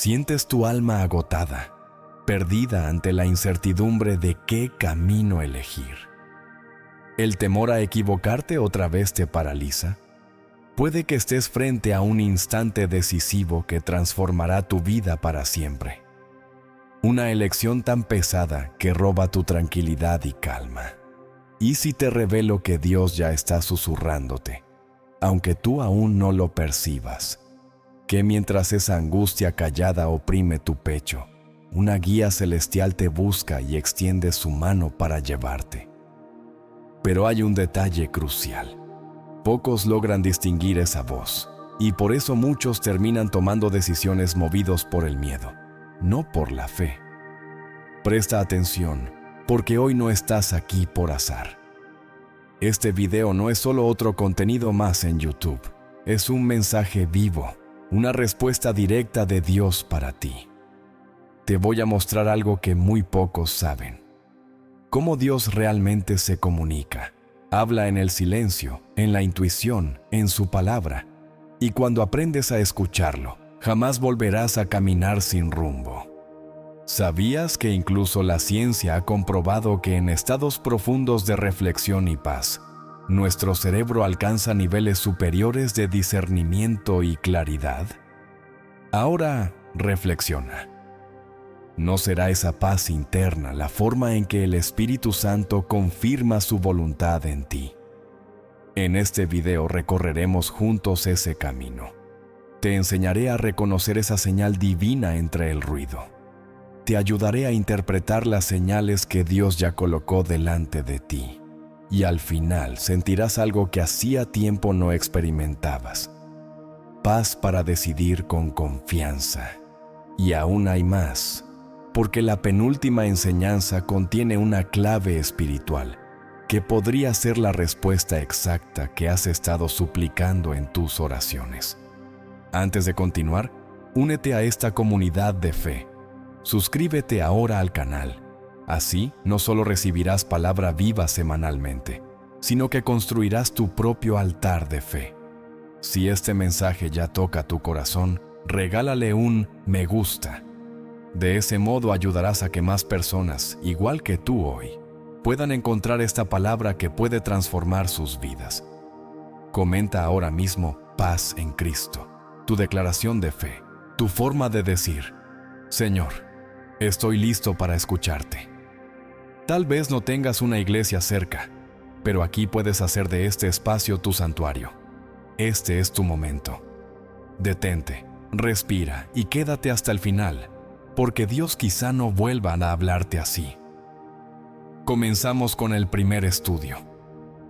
Sientes tu alma agotada, perdida ante la incertidumbre de qué camino elegir. ¿El temor a equivocarte otra vez te paraliza? Puede que estés frente a un instante decisivo que transformará tu vida para siempre. Una elección tan pesada que roba tu tranquilidad y calma. ¿Y si te revelo que Dios ya está susurrándote, aunque tú aún no lo percibas? Que mientras esa angustia callada oprime tu pecho, una guía celestial te busca y extiende su mano para llevarte. Pero hay un detalle crucial. Pocos logran distinguir esa voz, y por eso muchos terminan tomando decisiones movidos por el miedo, no por la fe. Presta atención, porque hoy no estás aquí por azar. Este video no es solo otro contenido más en YouTube, es un mensaje vivo, una respuesta directa de Dios para ti. Te voy a mostrar algo que muy pocos saben. Cómo Dios realmente se comunica. Habla en el silencio, en la intuición, en su palabra. Y cuando aprendes a escucharlo, jamás volverás a caminar sin rumbo. ¿Sabías que incluso la ciencia ha comprobado que en estados profundos de reflexión y paz, nuestro cerebro alcanza niveles superiores de discernimiento y claridad? Ahora, reflexiona. ¿No será esa paz interna la forma en que el Espíritu Santo confirma su voluntad en ti? En este video recorreremos juntos ese camino. Te enseñaré a reconocer esa señal divina entre el ruido. Te ayudaré a interpretar las señales que Dios ya colocó delante de ti. Y al final sentirás algo que hacía tiempo no experimentabas. Paz para decidir con confianza. Y aún hay más. Porque la penúltima enseñanza contiene una clave espiritual que podría ser la respuesta exacta que has estado suplicando en tus oraciones. Antes de continuar, únete a esta comunidad de fe. Suscríbete ahora al canal. Así, no solo recibirás palabra viva semanalmente, sino que construirás tu propio altar de fe. Si este mensaje ya toca tu corazón, regálale un me gusta. De ese modo ayudarás a que más personas, igual que tú hoy, puedan encontrar esta palabra que puede transformar sus vidas. Comenta ahora mismo paz en Cristo, tu declaración de fe, tu forma de decir, Señor, estoy listo para escucharte. Tal vez no tengas una iglesia cerca, pero aquí puedes hacer de este espacio tu santuario. Este es tu momento. Detente, respira y quédate hasta el final, porque Dios quizá no vuelva a hablarte así. Comenzamos con el primer estudio.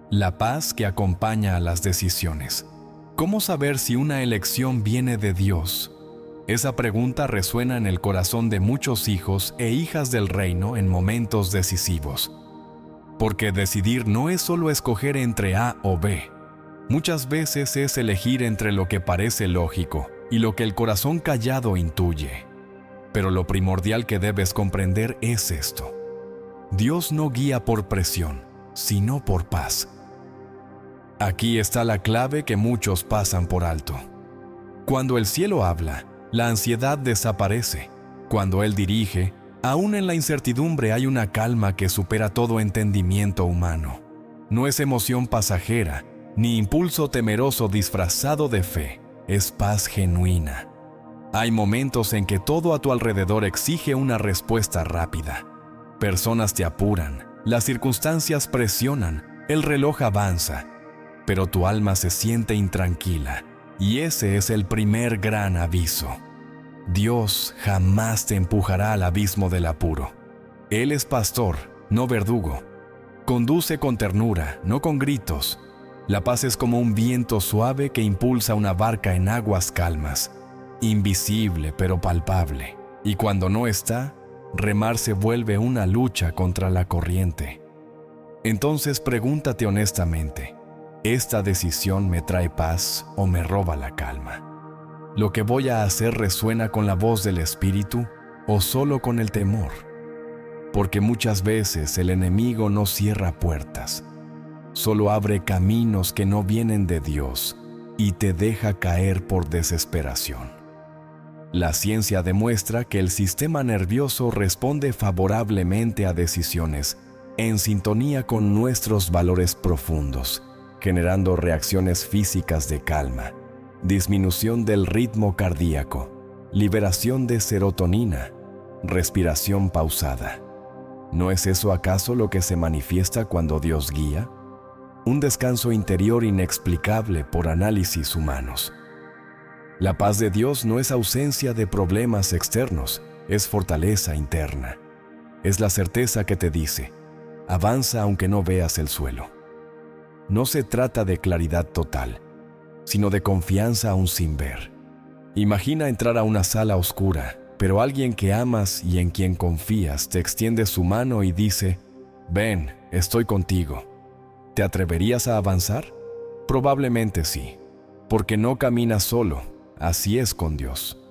La paz que acompaña a las decisiones. ¿Cómo saber si una elección viene de Dios? Esa pregunta resuena en el corazón de muchos hijos e hijas del reino en momentos decisivos. Porque decidir no es solo escoger entre A o B. Muchas veces es elegir entre lo que parece lógico y lo que el corazón callado intuye. Pero lo primordial que debes comprender es esto. Dios no guía por presión, sino por paz. Aquí está la clave que muchos pasan por alto. Cuando el cielo habla, la ansiedad desaparece. Cuando Él dirige, aún en la incertidumbre hay una calma que supera todo entendimiento humano. No es emoción pasajera, ni impulso temeroso disfrazado de fe, es paz genuina. Hay momentos en que todo a tu alrededor exige una respuesta rápida. Personas te apuran, las circunstancias presionan, el reloj avanza, pero tu alma se siente intranquila, y ese es el primer gran aviso. Dios jamás te empujará al abismo del apuro. Él es pastor, no verdugo. Conduce con ternura, no con gritos. La paz es como un viento suave que impulsa una barca en aguas calmas. Invisible pero palpable, y cuando no está, remar se vuelve una lucha contra la corriente. Entonces pregúntate honestamente, ¿esta decisión me trae paz o me roba la calma? ¿Lo que voy a hacer resuena con la voz del Espíritu o solo con el temor? Porque muchas veces el enemigo no cierra puertas, solo abre caminos que no vienen de Dios y te deja caer por desesperación. La ciencia demuestra que el sistema nervioso responde favorablemente a decisiones en sintonía con nuestros valores profundos, generando reacciones físicas de calma, disminución del ritmo cardíaco, liberación de serotonina, respiración pausada. ¿No es eso acaso lo que se manifiesta cuando Dios guía? Un descanso interior inexplicable por análisis humanos. La paz de Dios no es ausencia de problemas externos, es fortaleza interna. Es la certeza que te dice, avanza aunque no veas el suelo. No se trata de claridad total, sino de confianza aún sin ver. Imagina entrar a una sala oscura, pero alguien que amas y en quien confías te extiende su mano y dice, ven, estoy contigo. ¿Te atreverías a avanzar? Probablemente sí, porque no caminas solo, así es con Dios.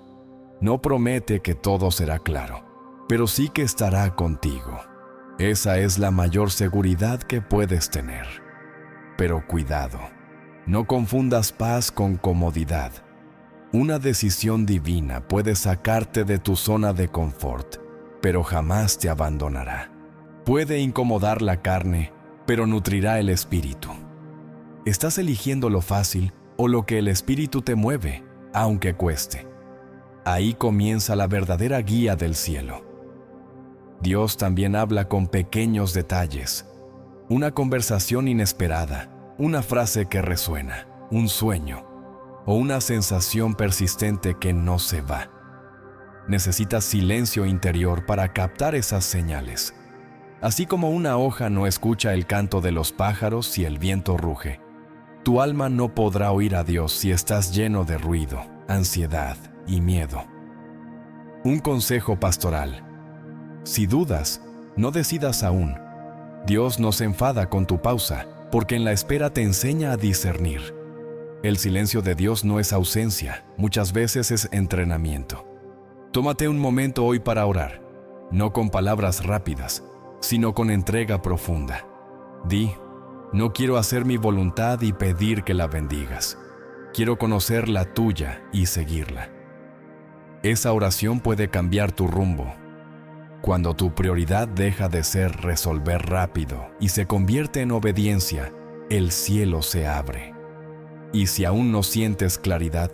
No promete que todo será claro, pero sí que estará contigo. Esa es la mayor seguridad que puedes tener. Pero cuidado, no confundas paz con comodidad. Una decisión divina puede sacarte de tu zona de confort, pero jamás te abandonará. Puede incomodar la carne, pero nutrirá el espíritu. Estás eligiendo lo fácil o lo que el espíritu te mueve, aunque cueste. Ahí comienza la verdadera guía del cielo. Dios también habla con pequeños detalles. Una conversación inesperada, una frase que resuena, un sueño o una sensación persistente que no se va. Necesitas silencio interior para captar esas señales. Así como una hoja no escucha el canto de los pájaros si el viento ruge, tu alma no podrá oír a Dios si estás lleno de ruido, ansiedad y miedo. Un consejo pastoral. Si dudas, no decidas aún. Dios no se enfada con tu pausa, porque en la espera te enseña a discernir. El silencio de Dios no es ausencia, muchas veces es entrenamiento. Tómate un momento hoy para orar, no con palabras rápidas, sino con entrega profunda. Di, no quiero hacer mi voluntad y pedir que la bendigas. Quiero conocer la tuya y seguirla. Esa oración puede cambiar tu rumbo. Cuando tu prioridad deja de ser resolver rápido y se convierte en obediencia, el cielo se abre. Y si aún no sientes claridad,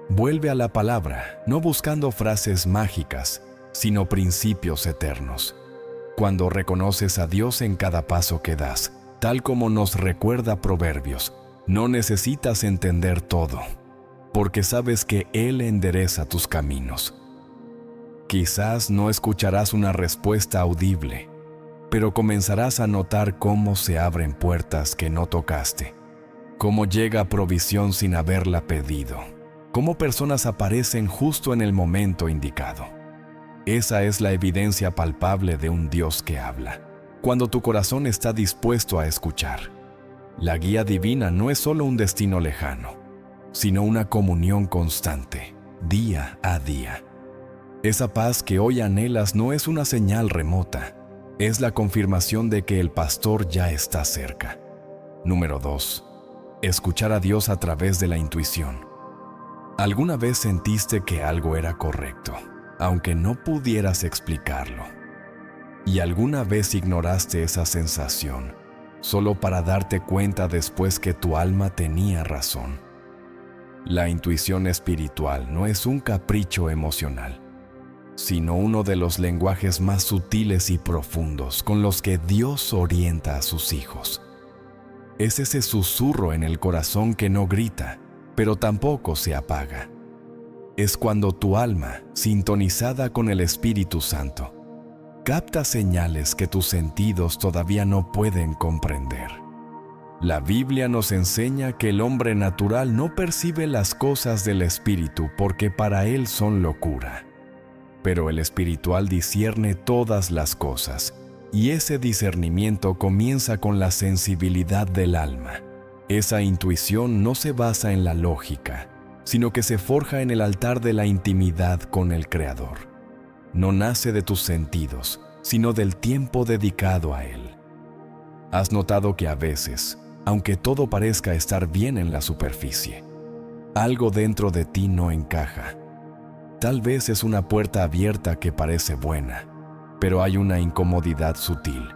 vuelve a la palabra, no buscando frases mágicas, sino principios eternos. Cuando reconoces a Dios en cada paso que das, tal como nos recuerda Proverbios, no necesitas entender todo, porque sabes que Él endereza tus caminos. Quizás no escucharás una respuesta audible, pero comenzarás a notar cómo se abren puertas que no tocaste, cómo llega provisión sin haberla pedido, cómo personas aparecen justo en el momento indicado. Esa es la evidencia palpable de un Dios que habla, cuando tu corazón está dispuesto a escuchar. La guía divina no es solo un destino lejano, sino una comunión constante, día a día. Esa paz que hoy anhelas no es una señal remota, es la confirmación de que el pastor ya está cerca. Número 2. Escuchar a Dios a través de la intuición. ¿Alguna vez sentiste que algo era correcto, aunque no pudieras explicarlo? ¿Y alguna vez ignoraste esa sensación, solo para darte cuenta después que tu alma tenía razón? La intuición espiritual no es un capricho emocional, sino uno de los lenguajes más sutiles y profundos con los que Dios orienta a sus hijos. Es ese susurro en el corazón que no grita, pero tampoco se apaga. Es cuando tu alma, sintonizada con el Espíritu Santo, capta señales que tus sentidos todavía no pueden comprender. La Biblia nos enseña que el hombre natural no percibe las cosas del Espíritu porque para él son locura. Pero el espiritual discierne todas las cosas, y ese discernimiento comienza con la sensibilidad del alma. Esa intuición no se basa en la lógica, sino que se forja en el altar de la intimidad con el Creador. No nace de tus sentidos, sino del tiempo dedicado a Él. ¿Has notado que a veces, aunque todo parezca estar bien en la superficie, algo dentro de ti no encaja? tal vez es una puerta abierta que parece buena, pero hay una incomodidad sutil,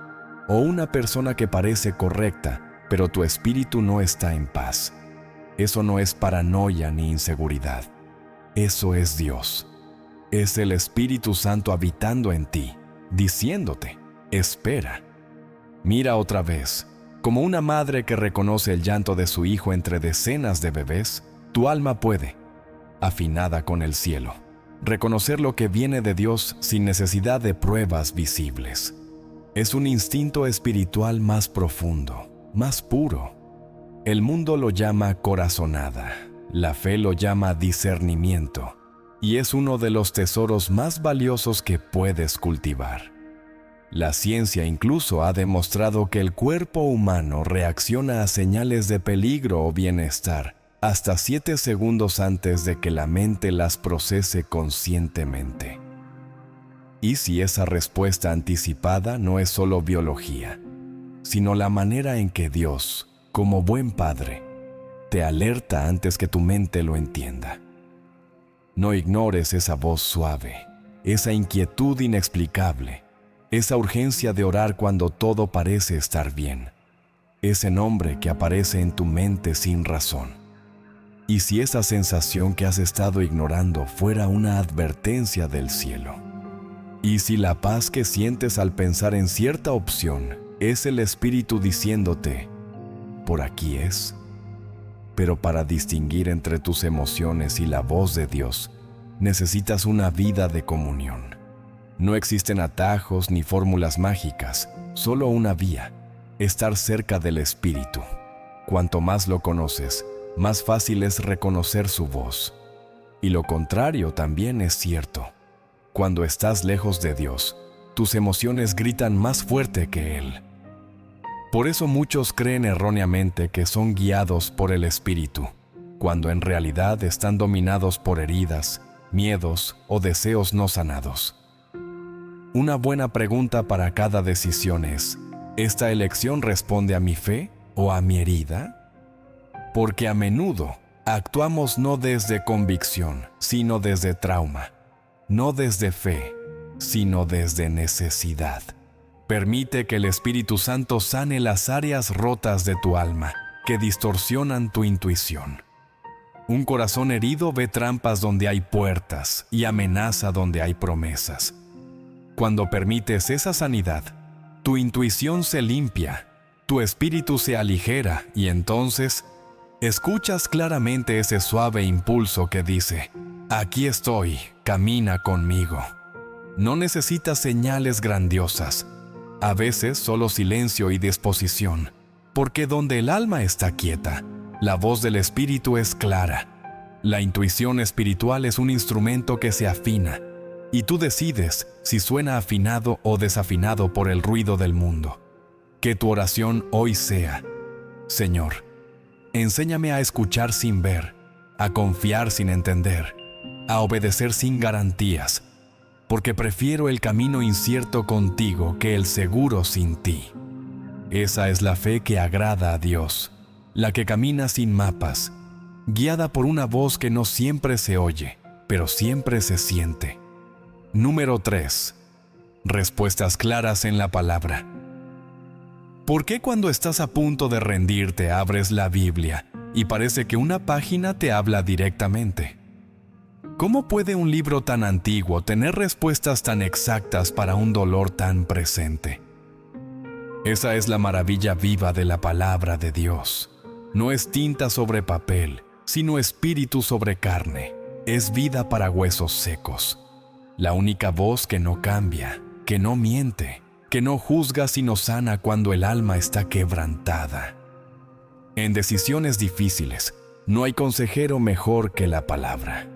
o una persona que parece correcta, pero tu espíritu no está en paz. Eso no es paranoia ni inseguridad. Eso es Dios. Es el Espíritu Santo habitando en ti, diciéndote, espera. Mira otra vez, como una madre que reconoce el llanto de su hijo entre decenas de bebés, tu alma puede, afinada con el cielo, reconocer lo que viene de Dios sin necesidad de pruebas visibles. Es un instinto espiritual más profundo, más puro. El mundo lo llama corazonada, la fe lo llama discernimiento, y es uno de los tesoros más valiosos que puedes cultivar. La ciencia incluso ha demostrado que el cuerpo humano reacciona a señales de peligro o bienestar hasta 7 segundos antes de que la mente las procese conscientemente. Y si esa respuesta anticipada no es solo biología, sino la manera en que Dios, como buen padre, te alerta antes que tu mente lo entienda. No ignores esa voz suave, esa inquietud inexplicable, esa urgencia de orar cuando todo parece estar bien, ese nombre que aparece en tu mente sin razón. Y si esa sensación que has estado ignorando fuera una advertencia del cielo, y si la paz que sientes al pensar en cierta opción es el Espíritu diciéndote, por aquí es. Pero para distinguir entre tus emociones y la voz de Dios, necesitas una vida de comunión. No existen atajos ni fórmulas mágicas, solo una vía, estar cerca del Espíritu. Cuanto más lo conoces, más fácil es reconocer su voz. Y lo contrario también es cierto. Cuando estás lejos de Dios, tus emociones gritan más fuerte que Él. Por eso muchos creen erróneamente que son guiados por el Espíritu, cuando en realidad están dominados por heridas, miedos o deseos no sanados. Una buena pregunta para cada decisión es, ¿esta elección responde a mi fe o a mi herida? Porque a menudo actuamos no desde convicción, sino desde trauma, no desde fe, sino desde necesidad. Permite que el Espíritu Santo sane las áreas rotas de tu alma que distorsionan tu intuición. Un corazón herido ve trampas donde hay puertas y amenaza donde hay promesas. Cuando permites esa sanidad, tu intuición se limpia, tu espíritu se aligera y entonces escuchas claramente ese suave impulso que dice, aquí estoy, camina conmigo. No necesitas señales grandiosas. A veces solo silencio y disposición, porque donde el alma está quieta, la voz del Espíritu es clara. La intuición espiritual es un instrumento que se afina, y tú decides si suena afinado o desafinado por el ruido del mundo. Que tu oración hoy sea, Señor, enséñame a escuchar sin ver, a confiar sin entender, a obedecer sin garantías, porque prefiero el camino incierto contigo que el seguro sin ti. Esa es la fe que agrada a Dios, la que camina sin mapas, guiada por una voz que no siempre se oye, pero siempre se siente. Número 3. Respuestas claras en la palabra. ¿Por qué cuando estás a punto de rendirte abres la Biblia y parece que una página te habla directamente? ¿Cómo puede un libro tan antiguo tener respuestas tan exactas para un dolor tan presente? Esa es la maravilla viva de la palabra de Dios. No es tinta sobre papel, sino espíritu sobre carne. Es vida para huesos secos. La única voz que no cambia, que no miente, que no juzga sino sana cuando el alma está quebrantada. En decisiones difíciles, no hay consejero mejor que la palabra.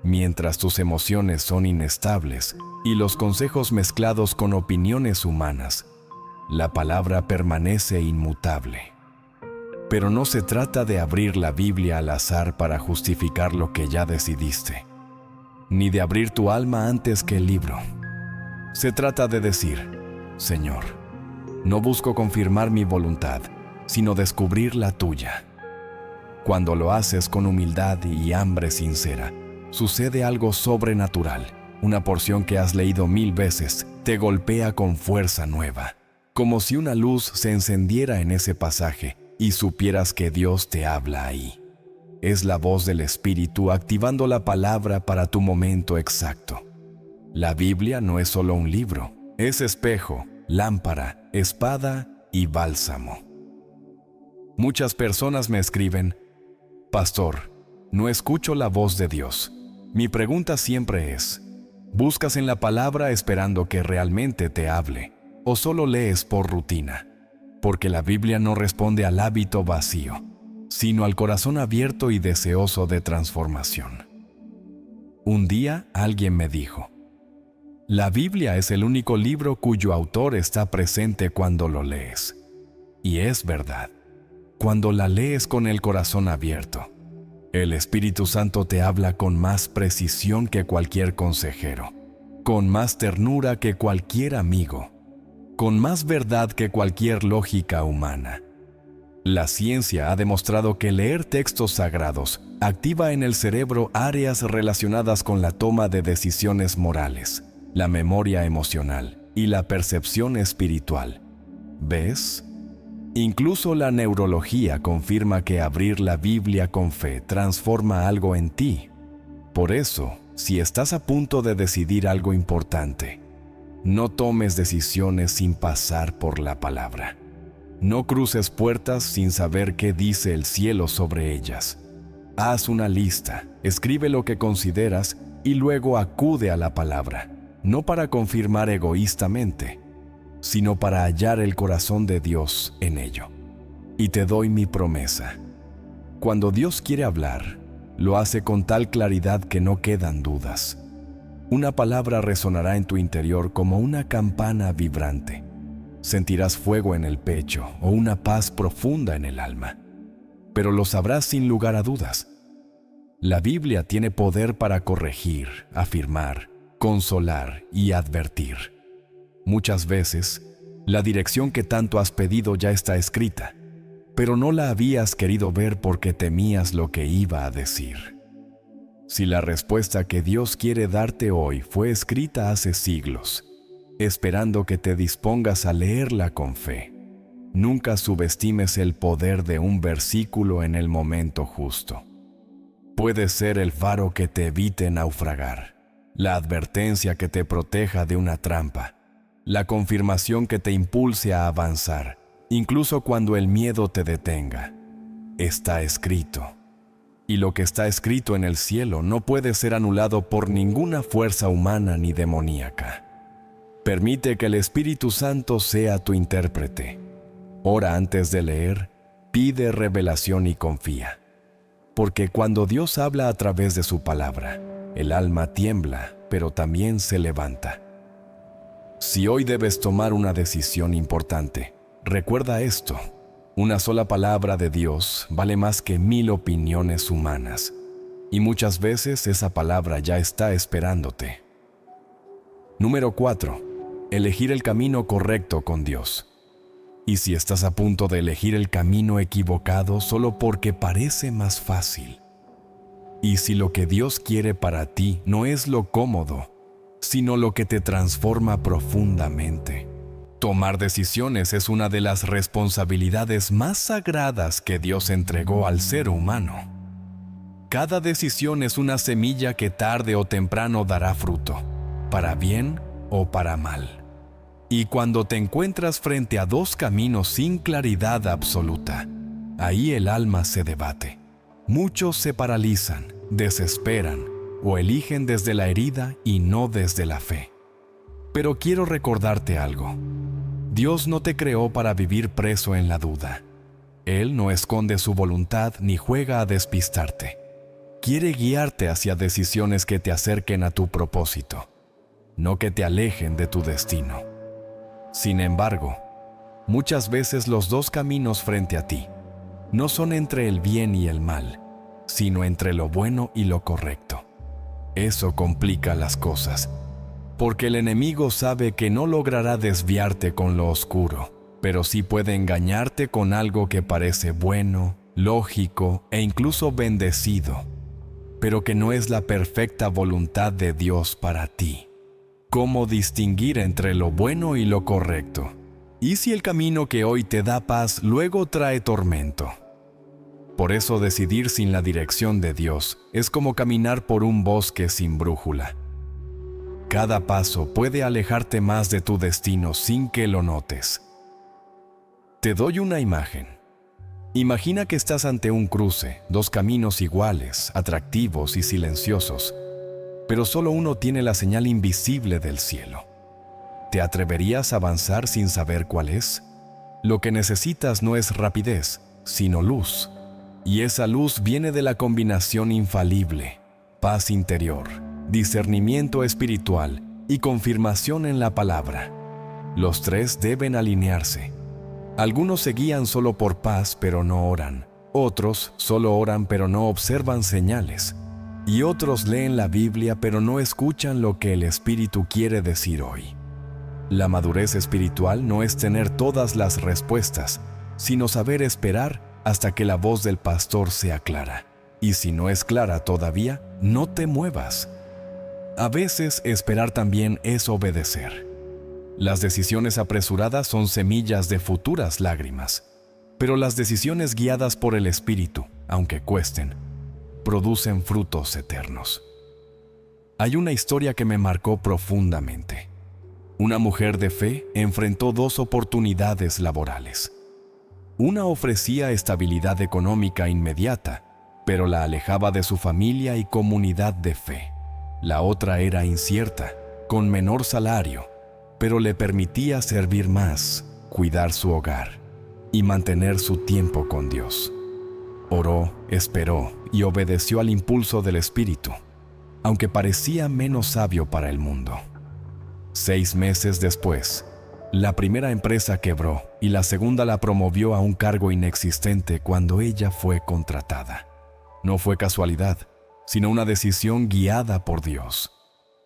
Mientras tus emociones son inestables y los consejos mezclados con opiniones humanas, la palabra permanece inmutable. Pero no se trata de abrir la Biblia al azar para justificar lo que ya decidiste, ni de abrir tu alma antes que el libro. Se trata de decir, Señor, no busco confirmar mi voluntad, sino descubrir la tuya. Cuando lo haces con humildad y hambre sincera, sucede algo sobrenatural. Una porción que has leído 1000 veces te golpea con fuerza nueva, como si una luz se encendiera en ese pasaje y supieras que Dios te habla ahí. Es la voz del Espíritu activando la palabra para tu momento exacto. La Biblia no es solo un libro, es espejo, lámpara, espada y bálsamo. Muchas personas me escriben: Pastor, no escucho la voz de Dios. Mi pregunta siempre es: ¿buscas en la palabra esperando que realmente te hable o solo lees por rutina? Porque la Biblia no responde al hábito vacío, sino al corazón abierto y deseoso de transformación. Un día alguien me dijo: la Biblia es el único libro cuyo autor está presente cuando lo lees. Y es verdad. Cuando la lees con el corazón abierto, el Espíritu Santo te habla con más precisión que cualquier consejero, con más ternura que cualquier amigo, con más verdad que cualquier lógica humana. La ciencia ha demostrado que leer textos sagrados activa en el cerebro áreas relacionadas con la toma de decisiones morales, la memoria emocional y la percepción espiritual. ¿Ves? Incluso la neurología confirma que abrir la Biblia con fe transforma algo en ti. Por eso, si estás a punto de decidir algo importante, no tomes decisiones sin pasar por la palabra. No cruces puertas sin saber qué dice el cielo sobre ellas. Haz una lista, escribe lo que consideras y luego acude a la palabra, no para confirmar egoístamente, sino para hallar el corazón de Dios en ello. Y te doy mi promesa: cuando Dios quiere hablar, lo hace con tal claridad que no quedan dudas. Una palabra resonará en tu interior como una campana vibrante. Sentirás fuego en el pecho o una paz profunda en el alma, pero lo sabrás sin lugar a dudas. La Biblia tiene poder para corregir, afirmar, consolar y advertir. Muchas veces, la dirección que tanto has pedido ya está escrita, pero no la habías querido ver porque temías lo que iba a decir. Si la respuesta que Dios quiere darte hoy fue escrita hace siglos, esperando que te dispongas a leerla con fe, nunca subestimes el poder de un versículo en el momento justo. Puede ser el faro que te evite naufragar, la advertencia que te proteja de una trampa, la confirmación que te impulse a avanzar, incluso cuando el miedo te detenga. Está escrito. Y lo que está escrito en el cielo no puede ser anulado por ninguna fuerza humana ni demoníaca. Permite que el Espíritu Santo sea tu intérprete. Ora antes de leer, pide revelación y confía. Porque cuando Dios habla a través de su palabra, el alma tiembla, pero también se levanta. Si hoy debes tomar una decisión importante, recuerda esto: una sola palabra de Dios vale más que 1000 opiniones humanas, y muchas veces esa palabra ya está esperándote. Número 4. Elegir el camino correcto con Dios. Y si estás a punto de elegir el camino equivocado solo porque parece más fácil, y si lo que Dios quiere para ti no es lo cómodo, sino lo que te transforma profundamente. Tomar decisiones es una de las responsabilidades más sagradas que Dios entregó al ser humano. Cada decisión es una semilla que tarde o temprano dará fruto, para bien o para mal. Y cuando te encuentras frente a dos caminos sin claridad absoluta, ahí el alma se debate. Muchos se paralizan, desesperan o eligen desde la herida y no desde la fe. Pero quiero recordarte algo. Dios no te creó para vivir preso en la duda. Él no esconde su voluntad ni juega a despistarte. Quiere guiarte hacia decisiones que te acerquen a tu propósito, no que te alejen de tu destino. Sin embargo, muchas veces los dos caminos frente a ti no son entre el bien y el mal, sino entre lo bueno y lo correcto. Eso complica las cosas, porque el enemigo sabe que no logrará desviarte con lo oscuro, pero sí puede engañarte con algo que parece bueno, lógico e incluso bendecido. pero que no es la perfecta voluntad de Dios para ti. ¿Cómo distinguir entre lo bueno y lo correcto? ¿Y si el camino que hoy te da paz luego trae tormento? Por eso decidir sin la dirección de Dios es como caminar por un bosque sin brújula. Cada paso puede alejarte más de tu destino sin que lo notes. Te doy una imagen. Imagina que estás ante un cruce, dos caminos iguales, atractivos y silenciosos, pero solo uno tiene la señal invisible del cielo. ¿Te atreverías a avanzar sin saber cuál es? Lo que necesitas no es rapidez, sino luz. Y esa luz viene de la combinación infalible: paz interior, discernimiento espiritual y confirmación en la palabra. Los tres deben alinearse. Algunos se guían solo por paz pero no oran. Otros solo oran pero no observan señales. Y otros leen la Biblia pero no escuchan lo que el Espíritu quiere decir hoy. La madurez espiritual no es tener todas las respuestas, sino saber esperar hasta que la voz del pastor sea clara. Y si no es clara todavía, no te muevas. A veces esperar también es obedecer. Las decisiones apresuradas son semillas de futuras lágrimas, pero las decisiones guiadas por el Espíritu, aunque cuesten, producen frutos eternos. Hay una historia que me marcó profundamente. Una mujer de fe enfrentó dos oportunidades laborales. Una ofrecía estabilidad económica inmediata, pero la alejaba de su familia y comunidad de fe. La otra era incierta, con menor salario, pero le permitía servir más, cuidar su hogar y mantener su tiempo con Dios. Oró, esperó y obedeció al impulso del Espíritu, aunque parecía menos sabio para el mundo. 6 meses después, la primera empresa quebró y la segunda la promovió a un cargo inexistente cuando ella fue contratada. No fue casualidad, sino una decisión guiada por Dios.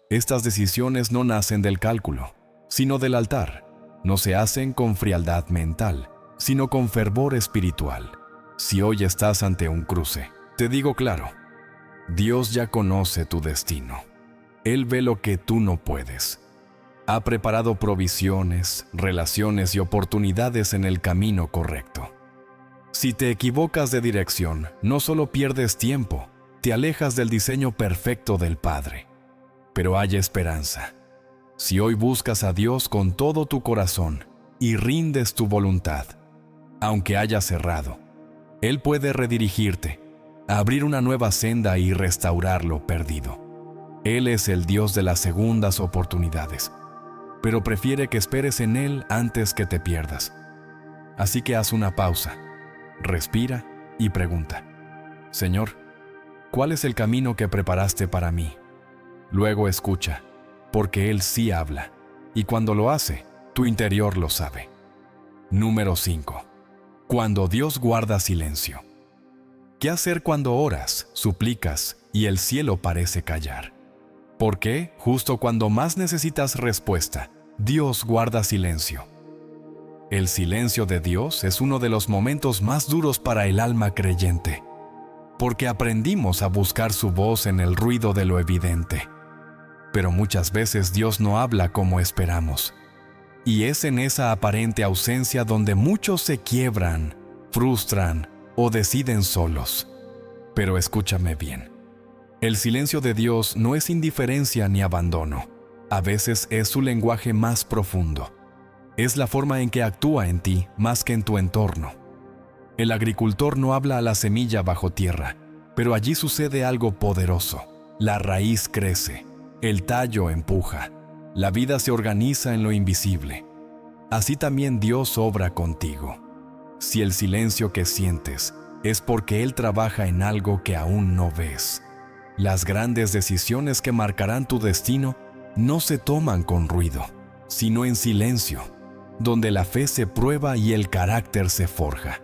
Estas decisiones no nacen del cálculo, sino del altar. No se hacen con frialdad mental, sino con fervor espiritual. Si hoy estás ante un cruce, te digo claro, Dios ya conoce tu destino. Él ve lo que tú no puedes. Ha preparado provisiones, relaciones y oportunidades en el camino correcto. Si te equivocas de dirección, no solo pierdes tiempo, te alejas del diseño perfecto del Padre. Pero hay esperanza. Si hoy buscas a Dios con todo tu corazón y rindes tu voluntad, aunque haya cerrado, Él puede redirigirte, abrir una nueva senda y restaurar lo perdido. Él es el Dios de las segundas oportunidades, pero prefiere que esperes en Él antes que te pierdas. Así que haz una pausa, respira y pregunta: Señor, ¿cuál es el camino que preparaste para mí? Luego escucha, porque Él sí habla, y cuando lo hace, tu interior lo sabe. Número 5. Cuando Dios guarda silencio. ¿Qué hacer cuando oras, suplicas y el cielo parece callar? ¿Por qué, justo cuando más necesitas respuesta, Dios guarda silencio? El silencio de Dios es uno de los momentos más duros para el alma creyente, porque aprendimos a buscar su voz en el ruido de lo evidente. Pero muchas veces Dios no habla como esperamos, y es en esa aparente ausencia donde muchos se quiebran, frustran o deciden solos. Pero escúchame bien. El silencio de Dios no es indiferencia ni abandono. A veces es su lenguaje más profundo. Es la forma en que actúa en ti más que en tu entorno. El agricultor no habla a la semilla bajo tierra, pero allí sucede algo poderoso. La raíz crece, el tallo empuja, la vida se organiza en lo invisible. Así también Dios obra contigo. Si el silencio que sientes es porque Él trabaja en algo que aún no ves. Las grandes decisiones que marcarán tu destino no se toman con ruido, sino en silencio, donde la fe se prueba y el carácter se forja.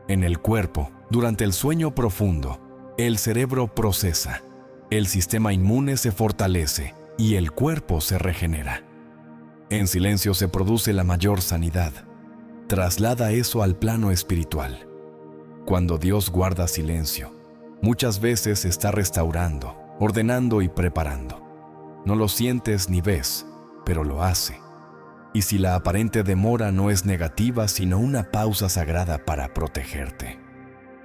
En el cuerpo, durante el sueño profundo, el cerebro procesa, el sistema inmune se fortalece y el cuerpo se regenera. En silencio se produce la mayor sanidad. Traslada eso al plano espiritual. Cuando Dios guarda silencio, Muchas veces está restaurando, ordenando y preparando. No lo sientes ni ves, pero lo hace. Y si la aparente demora no es negativa, sino una pausa sagrada para protegerte.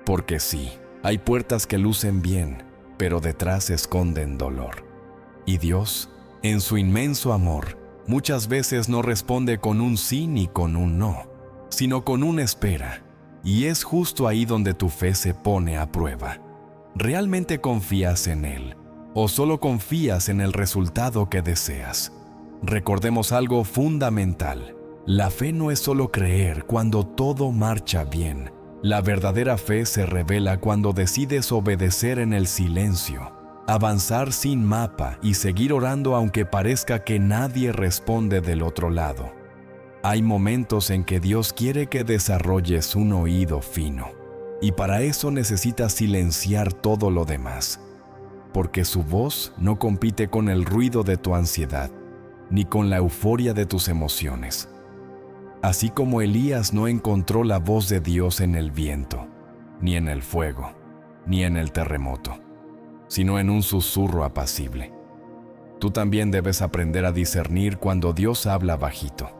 Porque sí, hay puertas que lucen bien, pero detrás esconden dolor. Y Dios, en su inmenso amor, muchas veces no responde con un sí ni con un no, sino con una espera. Y es justo ahí donde tu fe se pone a prueba. ¿Realmente confías en Él? ¿O solo confías en el resultado que deseas? Recordemos algo fundamental. La fe no es solo creer cuando todo marcha bien. La verdadera fe se revela cuando decides obedecer en el silencio, avanzar sin mapa y seguir orando aunque parezca que nadie responde del otro lado. Hay momentos en que Dios quiere que desarrolles un oído fino, y para eso necesitas silenciar todo lo demás, porque su voz no compite con el ruido de tu ansiedad, ni con la euforia de tus emociones. Así como Elías no encontró la voz de Dios en el viento, ni en el fuego, ni en el terremoto, sino en un susurro apacible. Tú también debes aprender a discernir cuando Dios habla bajito.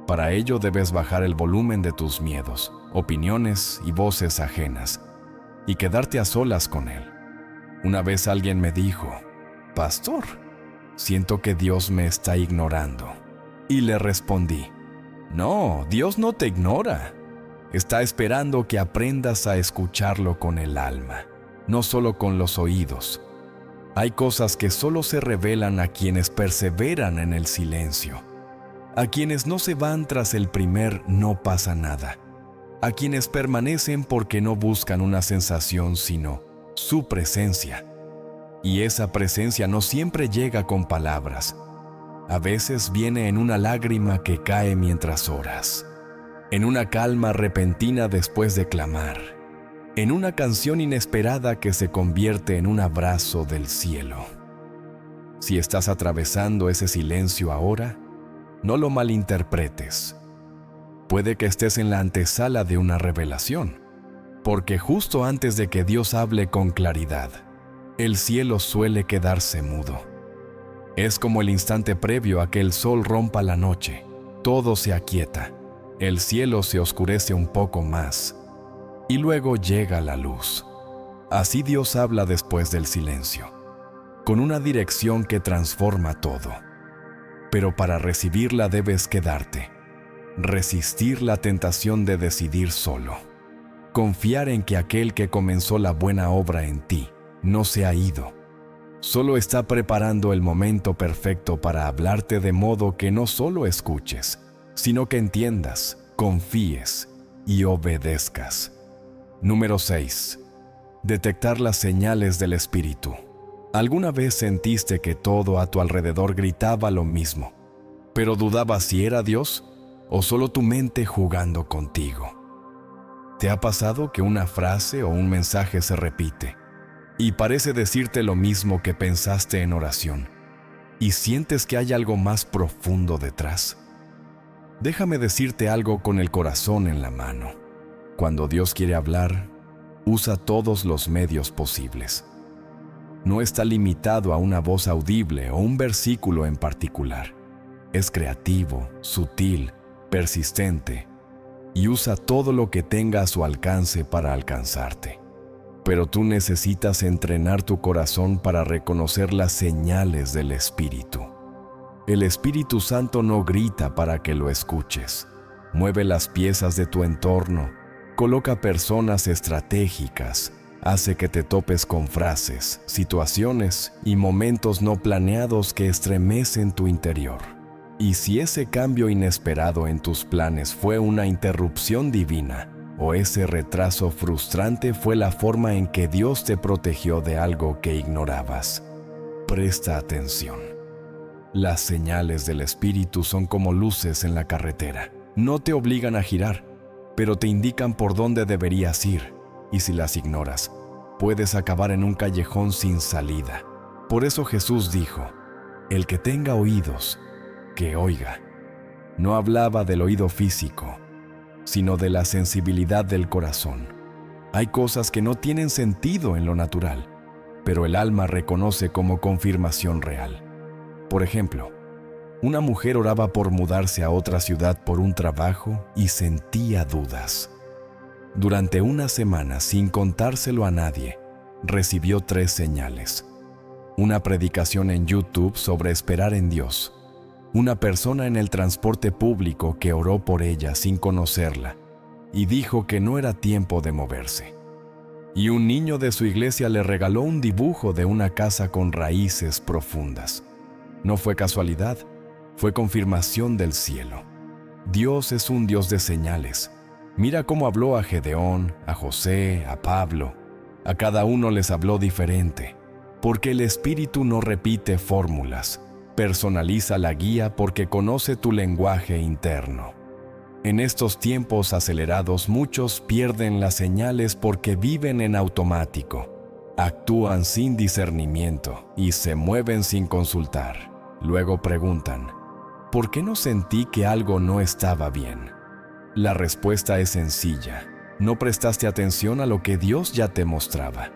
Para ello debes bajar el volumen de tus miedos, opiniones y voces ajenas, y quedarte a solas con Él. Una vez alguien me dijo: «Pastor, siento que Dios me está ignorando». Y le respondí: «No, Dios no te ignora. Está esperando que aprendas a escucharlo con el alma, no solo con los oídos. Hay cosas que solo se revelan a quienes perseveran en el silencio, a quienes no se van tras el primer no pasa nada, a quienes permanecen porque no buscan una sensación sino su presencia. Y esa presencia no siempre llega con palabras. A veces viene en una lágrima que cae mientras oras, en una calma repentina después de clamar, en una canción inesperada que se convierte en un abrazo del cielo. Si estás atravesando ese silencio ahora, no lo malinterpretes. Puede que estés en la antesala de una revelación, porque justo antes de que Dios hable con claridad, el cielo suele quedarse mudo. Es como el instante previo a que el sol rompa la noche. Todo se aquieta, el cielo se oscurece un poco más, y luego llega la luz. Así Dios habla después del silencio, con una dirección que transforma todo. Pero para recibirla debes quedarte, resistir la tentación de decidir solo, confiar en que aquel que comenzó la buena obra en ti no se ha ido. Solo está preparando el momento perfecto para hablarte de modo que no solo escuches, sino que entiendas, confíes y obedezcas. Número 6. Detectar las señales del Espíritu. ¿Alguna vez sentiste que todo a tu alrededor gritaba lo mismo, pero dudabas si era Dios o solo tu mente jugando contigo? ¿Te ha pasado que una frase o un mensaje se repite y parece decirte lo mismo que pensaste en oración, y sientes que hay algo más profundo detrás? Déjame decirte algo con el corazón en la mano. Cuando Dios quiere hablar, usa todos los medios posibles. No está limitado a una voz audible o un versículo en particular. Es creativo, sutil, persistente, y usa todo lo que tenga a su alcance para alcanzarte. Pero tú necesitas entrenar tu corazón para reconocer las señales del Espíritu. El Espíritu Santo no grita para que lo escuches. Mueve las piezas de tu entorno, coloca personas estratégicas, hace que te topes con frases, situaciones y momentos no planeados que estremecen tu interior. Y si ese cambio inesperado en tus planes fue una interrupción divina, o ese retraso frustrante fue la forma en que Dios te protegió de algo que ignorabas, presta atención. Las señales del Espíritu son como luces en la carretera. No te obligan a girar, pero te indican por dónde deberías ir, y si las ignoras, puedes acabar en un callejón sin salida. Por eso Jesús dijo: «El que tenga oídos, que oiga». No hablaba del oído físico, sino de la sensibilidad del corazón. Hay cosas que no tienen sentido en lo natural, pero el alma reconoce como confirmación real. Por ejemplo, una mujer oraba por mudarse a otra ciudad por un trabajo y sentía dudas. Durante una semana, sin contárselo a nadie, recibió 3 señales. Una predicación en YouTube sobre esperar en Dios. Una persona en el transporte público que oró por ella sin conocerla y dijo que no era tiempo de moverse. Y un niño de su iglesia le regaló un dibujo de una casa con raíces profundas. No fue casualidad, fue confirmación del cielo. Dios es un Dios de señales. Mira cómo habló a Gedeón, a José, a Pablo. A cada uno les habló diferente, porque el Espíritu no repite fórmulas. Personaliza la guía porque conoce tu lenguaje interno. En estos tiempos acelerados, muchos pierden las señales porque viven en automático. Actúan sin discernimiento y se mueven sin consultar. Luego preguntan, ¿por qué no sentí que algo no estaba bien? La respuesta es sencilla. No prestaste atención a lo que Dios ya te mostraba.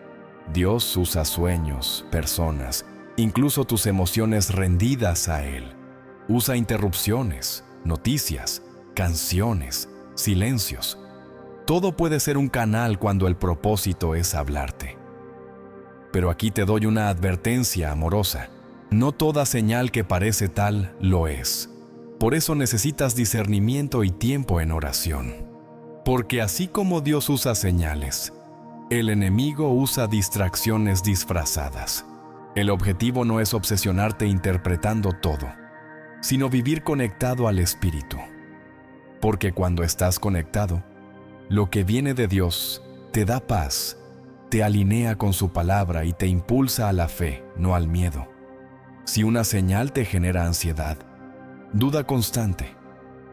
Dios usa sueños, personas, incluso tus emociones rendidas a Él. Usa interrupciones, noticias, canciones, silencios. Todo puede ser un canal cuando el propósito es hablarte. Pero aquí te doy una advertencia amorosa. No toda señal que parece tal lo es. Por eso necesitas discernimiento y tiempo en oración. Porque así como Dios usa señales, el enemigo usa distracciones disfrazadas. El objetivo no es obsesionarte interpretando todo, sino vivir conectado al Espíritu. Porque cuando estás conectado, lo que viene de Dios te da paz, te alinea con su palabra y te impulsa a la fe, no al miedo. Si una señal te genera ansiedad, duda constante,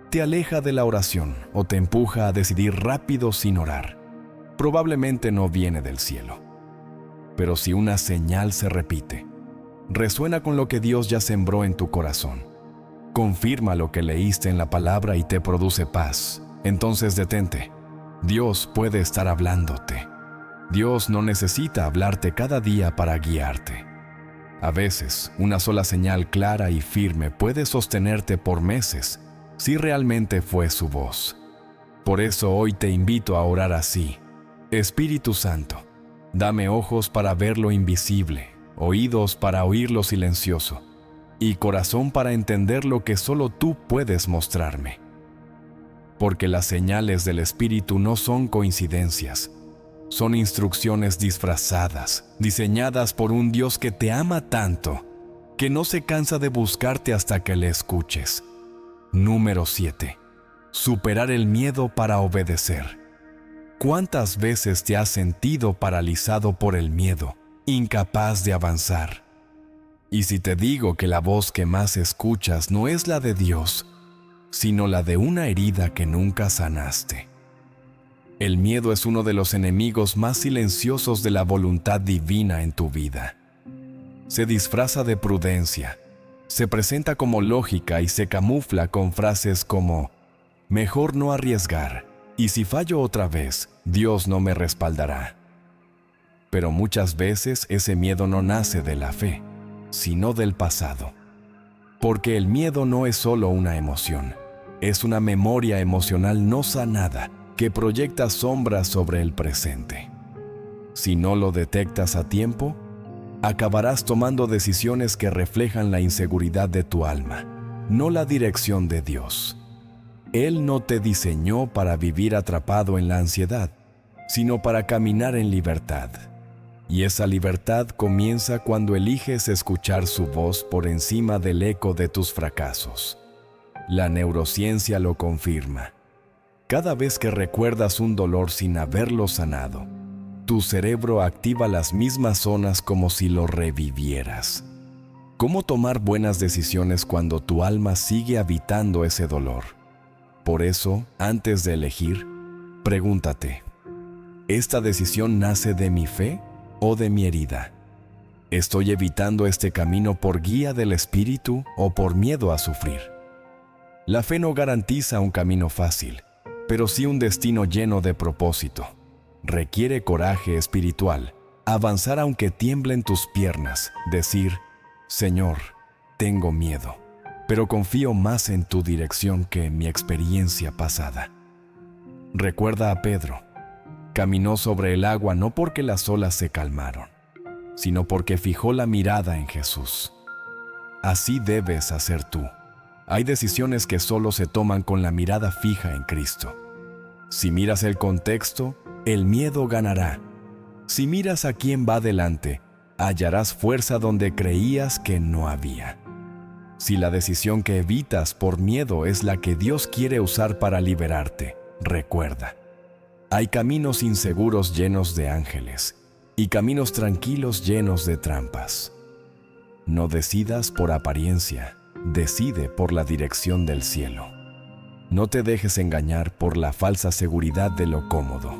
te aleja de la oración o te empuja a decidir rápido sin orar, probablemente no viene del cielo. Pero si una señal se repite, resuena con lo que Dios ya sembró en tu corazón, confirma lo que leíste en la palabra y te produce paz, entonces detente. Dios puede estar hablándote. Dios no necesita hablarte cada día para guiarte. A veces, una sola señal clara y firme puede sostenerte por meses, si realmente fue su voz. Por eso hoy te invito a orar así. Espíritu Santo, dame ojos para ver lo invisible, oídos para oír lo silencioso, y corazón para entender lo que solo tú puedes mostrarme. Porque las señales del Espíritu no son coincidencias, son instrucciones disfrazadas, diseñadas por un Dios que te ama tanto, que no se cansa de buscarte hasta que le escuches. Número 7. Superar el miedo para obedecer. ¿Cuántas veces te has sentido paralizado por el miedo, incapaz de avanzar? Y si te digo que la voz que más escuchas no es la de Dios, sino la de una herida que nunca sanaste. El miedo es uno de los enemigos más silenciosos de la voluntad divina en tu vida. Se disfraza de prudencia, se presenta como lógica y se camufla con frases como «mejor no arriesgar, y si fallo otra vez, Dios no me respaldará». Pero muchas veces ese miedo no nace de la fe, sino del pasado. Porque el miedo no es solo una emoción, es una memoria emocional no sanada que proyecta sombras sobre el presente. Si no lo detectas a tiempo, acabarás tomando decisiones que reflejan la inseguridad de tu alma, no la dirección de Dios. Él no te diseñó para vivir atrapado en la ansiedad, sino para caminar en libertad. Y esa libertad comienza cuando eliges escuchar su voz por encima del eco de tus fracasos. La neurociencia lo confirma. Cada vez que recuerdas un dolor sin haberlo sanado, tu cerebro activa las mismas zonas como si lo revivieras. ¿Cómo tomar buenas decisiones cuando tu alma sigue habitando ese dolor? Por eso, antes de elegir, pregúntate, ¿esta decisión nace de mi fe o de mi herida? ¿Estoy evitando este camino por guía del Espíritu o por miedo a sufrir? La fe no garantiza un camino fácil, pero sí un destino lleno de propósito. Requiere coraje espiritual, avanzar aunque tiemblen tus piernas, decir, Señor, tengo miedo, pero confío más en tu dirección que en mi experiencia pasada. Recuerda a Pedro, caminó sobre el agua no porque las olas se calmaron, sino porque fijó la mirada en Jesús. Así debes hacer tú. Hay decisiones que solo se toman con la mirada fija en Cristo. Si miras el contexto, el miedo ganará. Si miras a quién va delante, hallarás fuerza donde creías que no había. Si la decisión que evitas por miedo es la que Dios quiere usar para liberarte, recuerda, hay caminos inseguros llenos de ángeles y caminos tranquilos llenos de trampas. No decidas por apariencia, decide por la dirección del cielo. No te dejes engañar por la falsa seguridad de lo cómodo.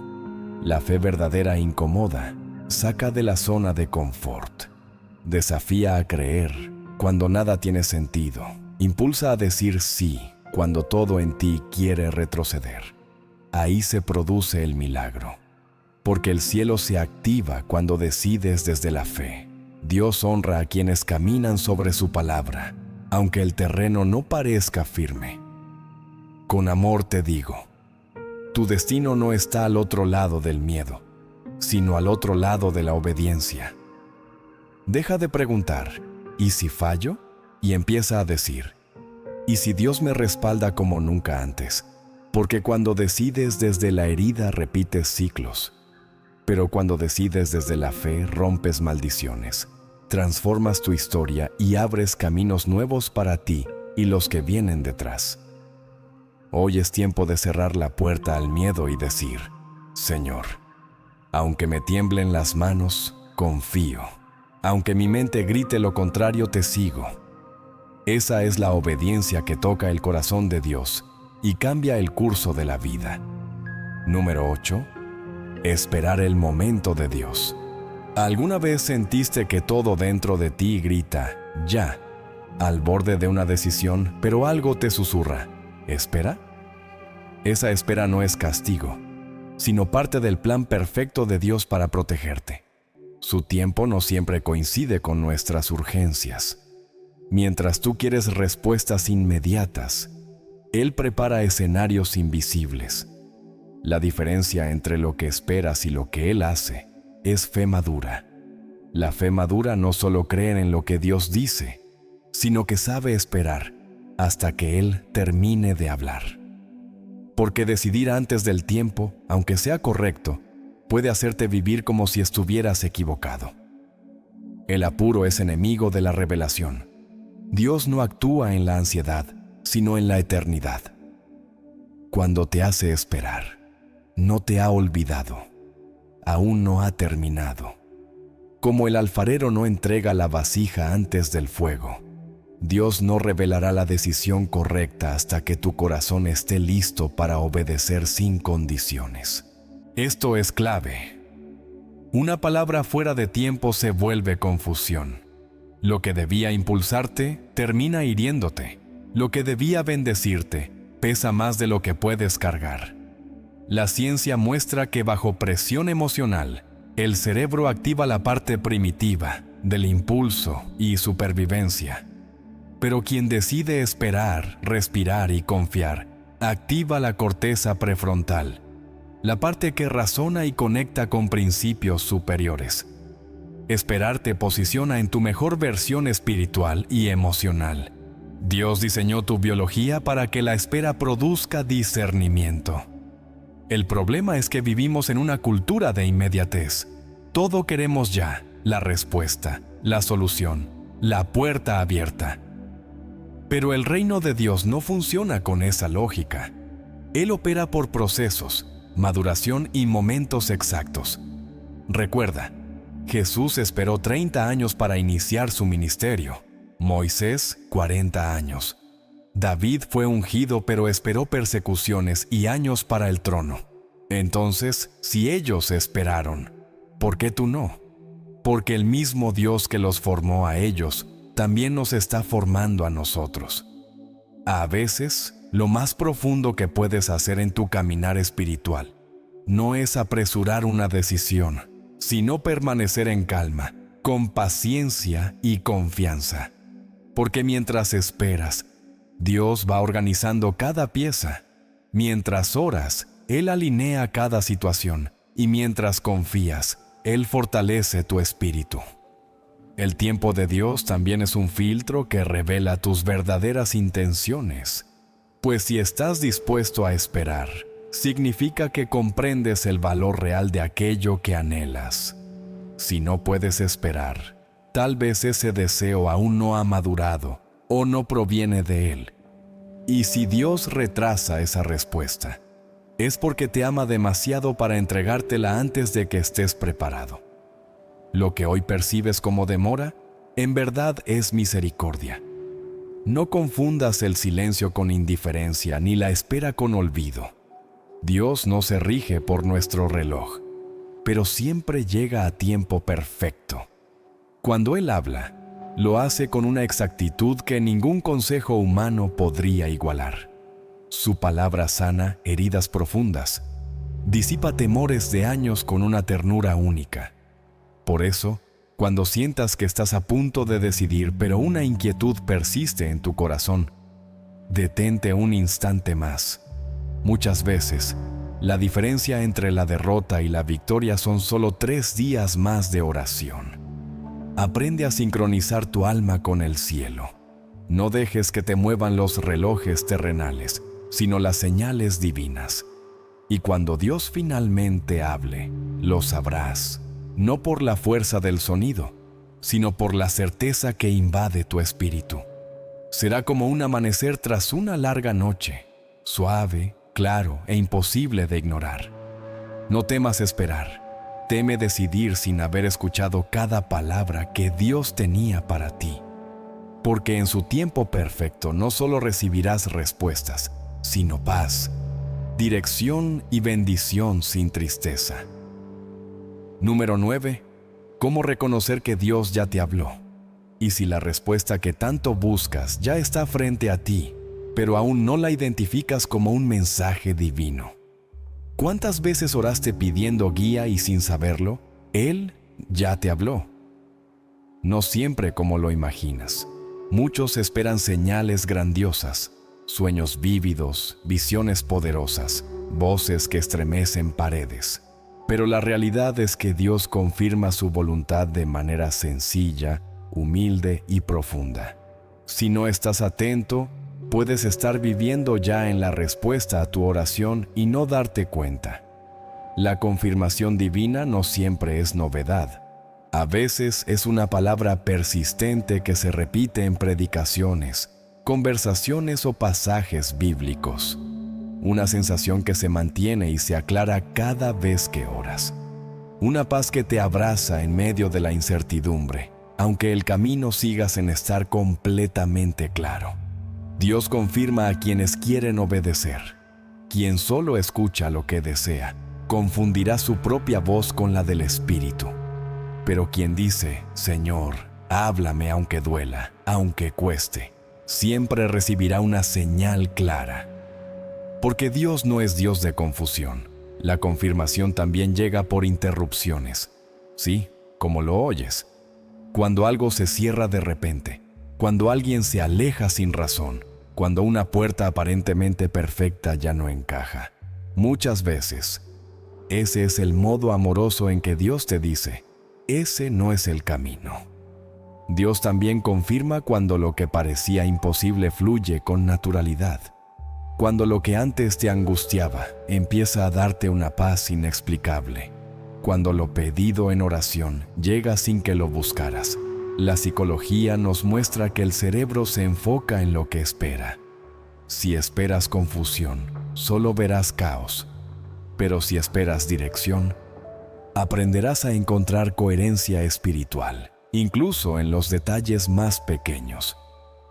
La fe verdadera incomoda, saca de la zona de confort. Desafía a creer cuando nada tiene sentido. Impulsa a decir sí cuando todo en ti quiere retroceder. Ahí se produce el milagro. Porque el cielo se activa cuando decides desde la fe. Dios honra a quienes caminan sobre su palabra, aunque el terreno no parezca firme. Con amor te digo, tu destino no está al otro lado del miedo, sino al otro lado de la obediencia. Deja de preguntar, ¿y si fallo? Y empieza a decir, ¿y si Dios me respalda como nunca antes? Porque cuando decides desde la herida repites ciclos, pero cuando decides desde la fe rompes maldiciones, transformas tu historia y abres caminos nuevos para ti y los que vienen detrás. Hoy es tiempo de cerrar la puerta al miedo y decir, Señor, aunque me tiemblen las manos, confío. Aunque mi mente grite lo contrario, te sigo. Esa es la obediencia que toca el corazón de Dios y cambia el curso de la vida. Número 8. Esperar el momento de Dios. ¿Alguna vez sentiste que todo dentro de ti grita, ya, al borde de una decisión, pero algo te susurra, ¿espera? Esa espera no es castigo, sino parte del plan perfecto de Dios para protegerte. Su tiempo no siempre coincide con nuestras urgencias. Mientras tú quieres respuestas inmediatas, Él prepara escenarios invisibles. La diferencia entre lo que esperas y lo que Él hace es fe madura. La fe madura no solo cree en lo que Dios dice, sino que sabe esperar hasta que Él termine de hablar. Porque decidir antes del tiempo, aunque sea correcto, puede hacerte vivir como si estuvieras equivocado. El apuro es enemigo de la revelación. Dios no actúa en la ansiedad, sino en la eternidad. Cuando te hace esperar, no te ha olvidado, aún no ha terminado. Como el alfarero no entrega la vasija antes del fuego, Dios no revelará la decisión correcta hasta que tu corazón esté listo para obedecer sin condiciones. Esto es clave. Una palabra fuera de tiempo se vuelve confusión. Lo que debía impulsarte termina hiriéndote. Lo que debía bendecirte pesa más de lo que puedes cargar. La ciencia muestra que bajo presión emocional, el cerebro activa la parte primitiva del impulso y supervivencia. Pero quien decide esperar, respirar y confiar, activa la corteza prefrontal, la parte que razona y conecta con principios superiores. Esperar te posiciona en tu mejor versión espiritual y emocional. Dios diseñó tu biología para que la espera produzca discernimiento. El problema es que vivimos en una cultura de inmediatez. Todo queremos ya, la respuesta, la solución, la puerta abierta. Pero el reino de Dios no funciona con esa lógica. Él opera por procesos, maduración y momentos exactos. Recuerda, Jesús esperó 30 años para iniciar su ministerio. Moisés, 40 años. David fue ungido pero esperó persecuciones y años para el trono. Entonces, si ellos esperaron, ¿por qué tú no? Porque el mismo Dios que los formó a ellos también nos está formando a nosotros. A veces, lo más profundo que puedes hacer en tu caminar espiritual no es apresurar una decisión, sino permanecer en calma, con paciencia y confianza. Porque mientras esperas, Dios va organizando cada pieza. Mientras oras, Él alinea cada situación. Y mientras confías, Él fortalece tu espíritu. El tiempo de Dios también es un filtro que revela tus verdaderas intenciones. Pues si estás dispuesto a esperar, significa que comprendes el valor real de aquello que anhelas. Si no puedes esperar, tal vez ese deseo aún no ha madurado o no proviene de Él. Y si Dios retrasa esa respuesta, es porque te ama demasiado para entregártela antes de que estés preparado. Lo que hoy percibes como demora, en verdad es misericordia. No confundas el silencio con indiferencia ni la espera con olvido. Dios no se rige por nuestro reloj, pero siempre llega a tiempo perfecto. Cuando Él habla, lo hace con una exactitud que ningún consejo humano podría igualar. Su palabra sana heridas profundas, disipa temores de años con una ternura única. Por eso, cuando sientas que estás a punto de decidir, pero una inquietud persiste en tu corazón, detente un instante más. Muchas veces, la diferencia entre la derrota y la victoria son solo 3 días más de oración. Aprende a sincronizar tu alma con el cielo. No dejes que te muevan los relojes terrenales, sino las señales divinas. Y cuando Dios finalmente hable, lo sabrás, no por la fuerza del sonido, sino por la certeza que invade tu espíritu. Será como un amanecer tras una larga noche, suave, claro e imposible de ignorar. No temas esperar, teme decidir sin haber escuchado cada palabra que Dios tenía para ti. Porque en su tiempo perfecto no solo recibirás respuestas, sino paz, dirección y bendición sin tristeza. Número 9. ¿Cómo reconocer que Dios ya te habló? Y si la respuesta que tanto buscas ya está frente a ti, pero aún no la identificas como un mensaje divino. ¿Cuántas veces oraste pidiendo guía y sin saberlo, Él ya te habló? No siempre como lo imaginas. Muchos esperan señales grandiosas, sueños vívidos, visiones poderosas, voces que estremecen paredes. Pero la realidad es que Dios confirma su voluntad de manera sencilla, humilde y profunda. Si no estás atento, puedes estar viviendo ya en la respuesta a tu oración y no darte cuenta. La confirmación divina no siempre es novedad. A veces es una palabra persistente que se repite en predicaciones, conversaciones o pasajes bíblicos. Una sensación que se mantiene y se aclara cada vez que oras. Una paz que te abraza en medio de la incertidumbre, aunque el camino siga sin estar completamente claro. Dios confirma a quienes quieren obedecer. Quien solo escucha lo que desea, confundirá su propia voz con la del Espíritu. Pero quien dice, Señor, háblame aunque duela, aunque cueste, siempre recibirá una señal clara. Porque Dios no es Dios de confusión. La confirmación también llega por interrupciones. Sí, como lo oyes. Cuando algo se cierra de repente, cuando alguien se aleja sin razón, cuando una puerta aparentemente perfecta ya no encaja. Muchas veces, ese es el modo amoroso en que Dios te dice, ese no es el camino. Dios también confirma cuando lo que parecía imposible fluye con naturalidad. Cuando lo que antes te angustiaba empieza a darte una paz inexplicable. Cuando lo pedido en oración llega sin que lo buscaras. La psicología nos muestra que el cerebro se enfoca en lo que espera. Si esperas confusión, solo verás caos. Pero si esperas dirección, aprenderás a encontrar coherencia espiritual, incluso en los detalles más pequeños.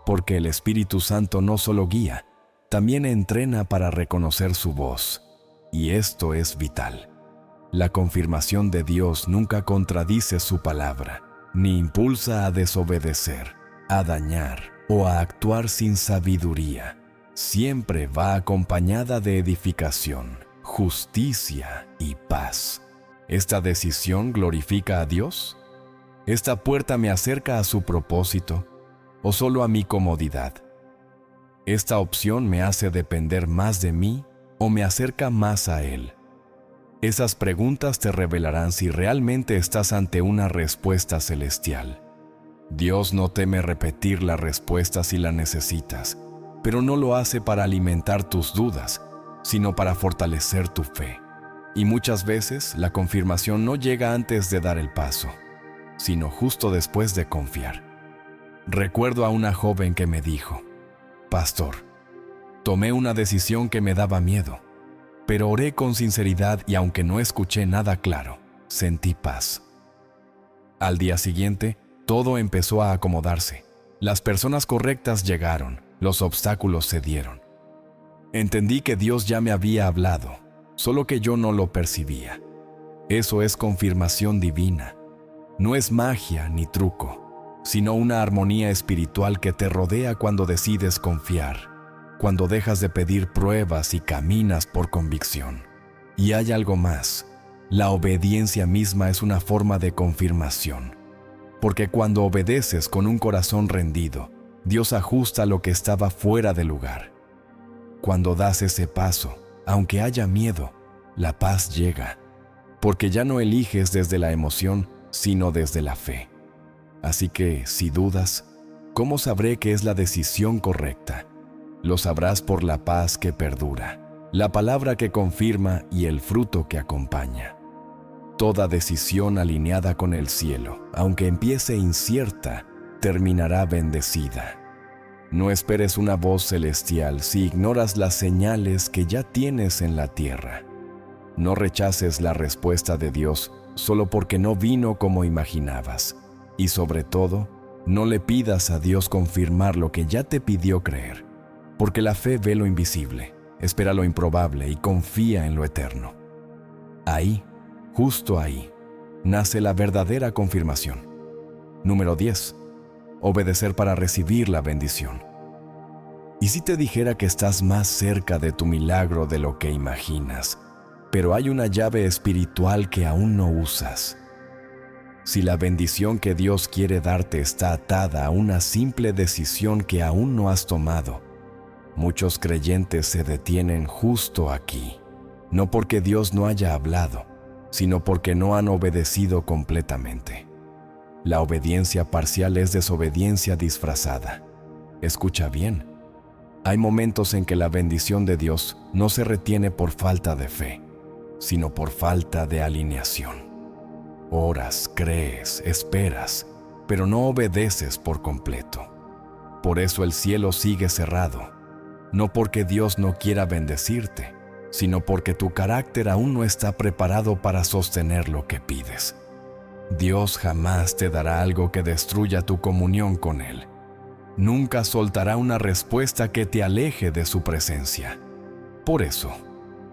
Porque el Espíritu Santo no solo guía, también entrena para reconocer su voz. Y esto es vital. La confirmación de Dios nunca contradice su palabra, ni impulsa a desobedecer, a dañar o a actuar sin sabiduría. Siempre va acompañada de edificación, justicia y paz. ¿Esta decisión glorifica a Dios? ¿Esta puerta me acerca a su propósito o solo a mi comodidad? ¿Esta opción me hace depender más de mí o me acerca más a Él? Esas preguntas te revelarán si realmente estás ante una respuesta celestial. Dios no teme repetir la respuesta si la necesitas, pero no lo hace para alimentar tus dudas, sino para fortalecer tu fe. Y muchas veces la confirmación no llega antes de dar el paso, sino justo después de confiar. Recuerdo a una joven que me dijo: «Pastor, tomé una decisión que me daba miedo, pero oré con sinceridad y aunque no escuché nada claro, sentí paz». Al día siguiente, todo empezó a acomodarse. Las personas correctas llegaron, los obstáculos cedieron. Entendí que Dios ya me había hablado, solo que yo no lo percibía. Eso es confirmación divina. No es magia ni truco, sino una armonía espiritual que te rodea cuando decides confiar, cuando dejas de pedir pruebas y caminas por convicción. Y hay algo más. La obediencia misma es una forma de confirmación. Porque cuando obedeces con un corazón rendido, Dios ajusta lo que estaba fuera de lugar. Cuando das ese paso, aunque haya miedo, la paz llega, porque ya no eliges desde la emoción, sino desde la fe. Así que, si dudas, ¿cómo sabré que es la decisión correcta? Lo sabrás por la paz que perdura, la palabra que confirma y el fruto que acompaña. Toda decisión alineada con el cielo, aunque empiece incierta, terminará bendecida. No esperes una voz celestial si ignoras las señales que ya tienes en la tierra. No rechaces la respuesta de Dios solo porque no vino como imaginabas. Y sobre todo, no le pidas a Dios confirmar lo que ya te pidió creer, porque la fe ve lo invisible, espera lo improbable y confía en lo eterno. Ahí, justo ahí, nace la verdadera confirmación. Número 10. Obedecer para recibir la bendición. ¿Y si te dijera que estás más cerca de tu milagro de lo que imaginas, pero hay una llave espiritual que aún no usas? Si la bendición que Dios quiere darte está atada a una simple decisión que aún no has tomado, muchos creyentes se detienen justo aquí, no porque Dios no haya hablado, sino porque no han obedecido completamente. La obediencia parcial es desobediencia disfrazada. Escucha bien. Hay momentos en que la bendición de Dios no se retiene por falta de fe, sino por falta de alineación. Oras, crees, esperas, pero no obedeces por completo. Por eso el cielo sigue cerrado, no porque Dios no quiera bendecirte, sino porque tu carácter aún no está preparado para sostener lo que pides. Dios jamás te dará algo que destruya tu comunión con Él. Nunca soltará una respuesta que te aleje de su presencia. Por eso,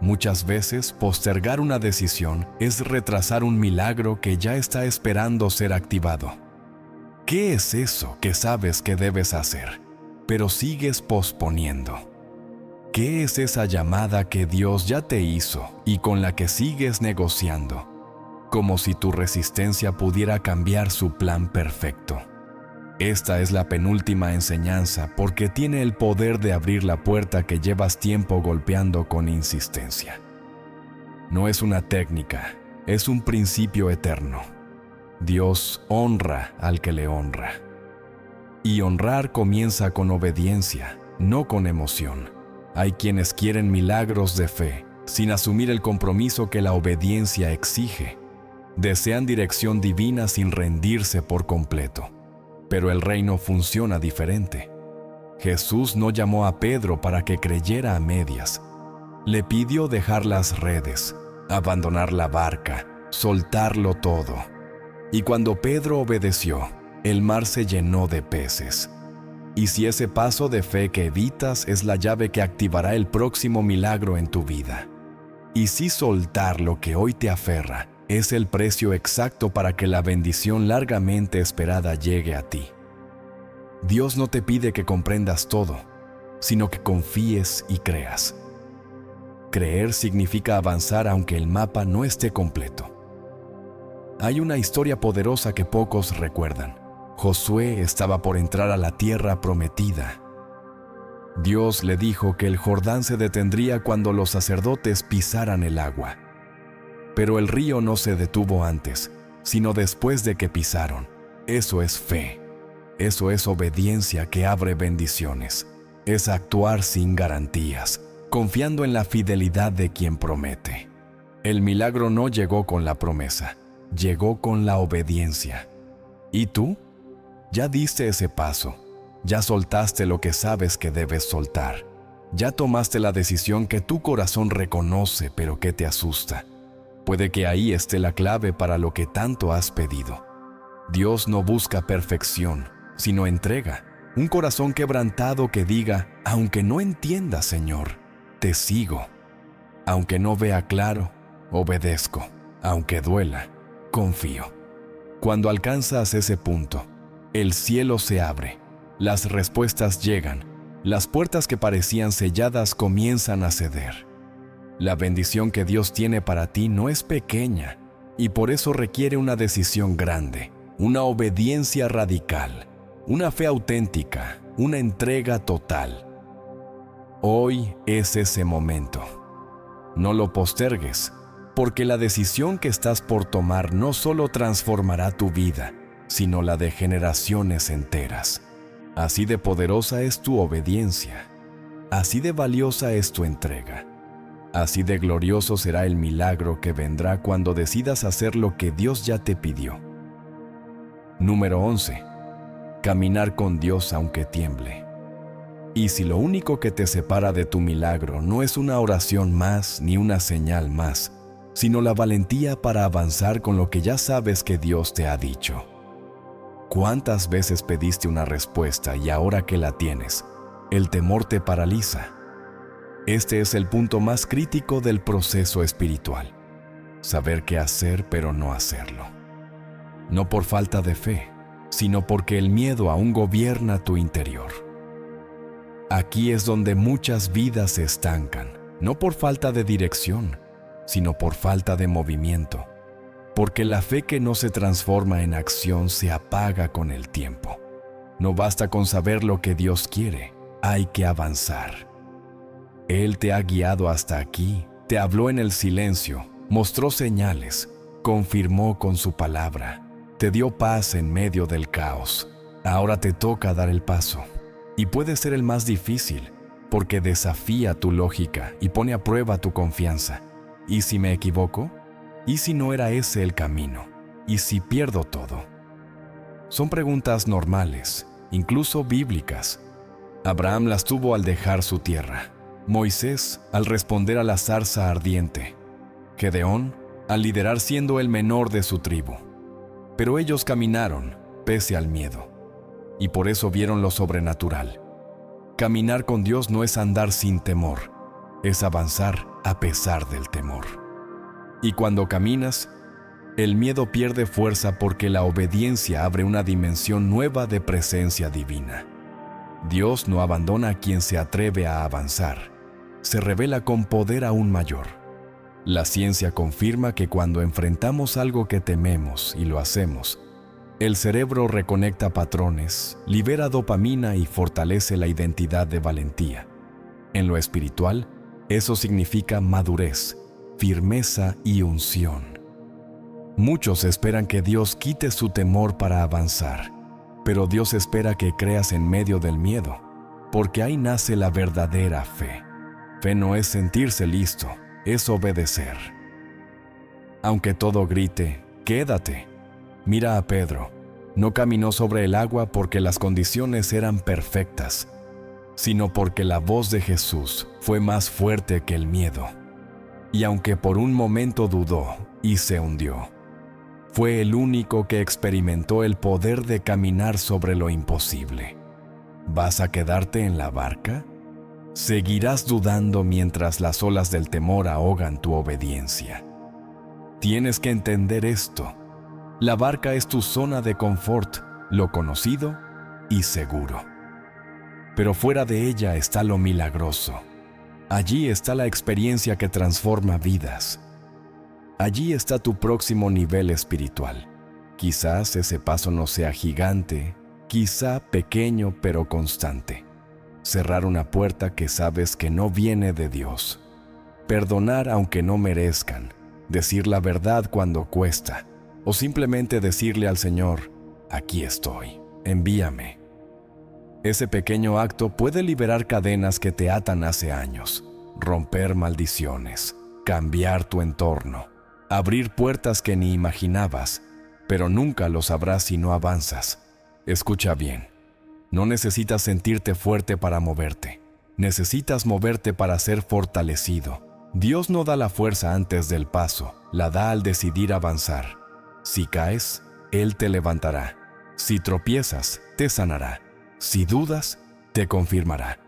muchas veces postergar una decisión es retrasar un milagro que ya está esperando ser activado. ¿Qué es eso que sabes que debes hacer, pero sigues posponiendo? ¿Qué es esa llamada que Dios ya te hizo y con la que sigues negociando, como si tu resistencia pudiera cambiar su plan perfecto? Esta es la penúltima enseñanza porque tiene el poder de abrir la puerta que llevas tiempo golpeando con insistencia. No es una técnica, es un principio eterno. Dios honra al que le honra. Y honrar comienza con obediencia, no con emoción. Hay quienes quieren milagros de fe, sin asumir el compromiso que la obediencia exige. Desean dirección divina sin rendirse por completo. Pero el reino funciona diferente. Jesús no llamó a Pedro para que creyera a medias. Le pidió dejar las redes, abandonar la barca, soltarlo todo. Y cuando Pedro obedeció, el mar se llenó de peces. Y si ese paso de fe que evitas es la llave que activará el próximo milagro en tu vida. Y si soltar lo que hoy te aferra es el precio exacto para que la bendición largamente esperada llegue a ti. Dios no te pide que comprendas todo, sino que confíes y creas. Creer significa avanzar aunque el mapa no esté completo. Hay una historia poderosa que pocos recuerdan. Josué estaba por entrar a la tierra prometida. Dios le dijo que el Jordán se detendría cuando los sacerdotes pisaran el agua. Pero el río no se detuvo antes, sino después de que pisaron. Eso es fe. Eso es obediencia que abre bendiciones. Es actuar sin garantías, confiando en la fidelidad de quien promete. El milagro no llegó con la promesa, llegó con la obediencia. ¿Y tú? Ya diste ese paso. Ya soltaste lo que sabes que debes soltar. Ya tomaste la decisión que tu corazón reconoce pero que te asusta. Puede que ahí esté la clave para lo que tanto has pedido. Dios no busca perfección, sino entrega. Un corazón quebrantado que diga, aunque no entienda, Señor, te sigo. Aunque no vea claro, obedezco. Aunque duela, confío. Cuando alcanzas ese punto, el cielo se abre. Las respuestas llegan, las puertas que parecían selladas comienzan a ceder. La bendición que Dios tiene para ti no es pequeña y por eso requiere una decisión grande, una obediencia radical, una fe auténtica, una entrega total. Hoy es ese momento. No lo postergues, porque la decisión que estás por tomar no solo transformará tu vida, sino la de generaciones enteras. Así de poderosa es tu obediencia, así de valiosa es tu entrega, así de glorioso será el milagro que vendrá cuando decidas hacer lo que Dios ya te pidió. Número 11. Caminar con Dios aunque tiemble. Y si lo único que te separa de tu milagro no es una oración más ni una señal más, sino la valentía para avanzar con lo que ya sabes que Dios te ha dicho. ¿Cuántas veces pediste una respuesta y ahora que la tienes, el temor te paraliza? Este es el punto más crítico del proceso espiritual. Saber qué hacer pero no hacerlo. No por falta de fe, sino porque el miedo aún gobierna tu interior. Aquí es donde muchas vidas se estancan, no por falta de dirección, sino por falta de movimiento. Porque la fe que no se transforma en acción se apaga con el tiempo. No basta con saber lo que Dios quiere, hay que avanzar. Él te ha guiado hasta aquí, te habló en el silencio, mostró señales, confirmó con su palabra, te dio paz en medio del caos. Ahora te toca dar el paso. Y puede ser el más difícil, porque desafía tu lógica y pone a prueba tu confianza. ¿Y si me equivoco? ¿Y si no era ese el camino? ¿Y si pierdo todo? Son preguntas normales, incluso bíblicas. Abraham las tuvo al dejar su tierra. Moisés al responder a la zarza ardiente. Gedeón al liderar siendo el menor de su tribu. Pero ellos caminaron, pese al miedo. Y por eso vieron lo sobrenatural. Caminar con Dios no es andar sin temor, es avanzar a pesar del temor. Y cuando caminas, el miedo pierde fuerza porque la obediencia abre una dimensión nueva de presencia divina. Dios no abandona a quien se atreve a avanzar. Se revela con poder aún mayor. La ciencia confirma que cuando enfrentamos algo que tememos y lo hacemos, el cerebro reconecta patrones, libera dopamina y fortalece la identidad de valentía. En lo espiritual, eso significa madurez, firmeza y unción. Muchos esperan que Dios quite su temor para avanzar, pero Dios espera que creas en medio del miedo, porque ahí nace la verdadera fe. Fe no es sentirse listo, es obedecer. Aunque todo grite, quédate. Mira a Pedro, no caminó sobre el agua porque las condiciones eran perfectas, sino porque la voz de Jesús fue más fuerte que el miedo. Y aunque por un momento dudó y se hundió, fue el único que experimentó el poder de caminar sobre lo imposible. ¿Vas a quedarte en la barca? Seguirás dudando mientras las olas del temor ahogan tu obediencia. Tienes que entender esto. La barca es tu zona de confort, lo conocido y seguro. Pero fuera de ella está lo milagroso. Allí está la experiencia que transforma vidas. Allí está tu próximo nivel espiritual. Quizás ese paso no sea gigante, quizá pequeño pero constante. Cerrar una puerta que sabes que no viene de Dios. Perdonar aunque no merezcan. Decir la verdad cuando cuesta. O simplemente decirle al Señor, aquí estoy, envíame. Ese pequeño acto puede liberar cadenas que te atan hace años, romper maldiciones, cambiar tu entorno, abrir puertas que ni imaginabas, pero nunca lo sabrás si no avanzas. Escucha bien, no necesitas sentirte fuerte para moverte, necesitas moverte para ser fortalecido. Dios no da la fuerza antes del paso, la da al decidir avanzar. Si caes, Él te levantará. Si tropiezas, te sanará. Si dudas, te confirmará.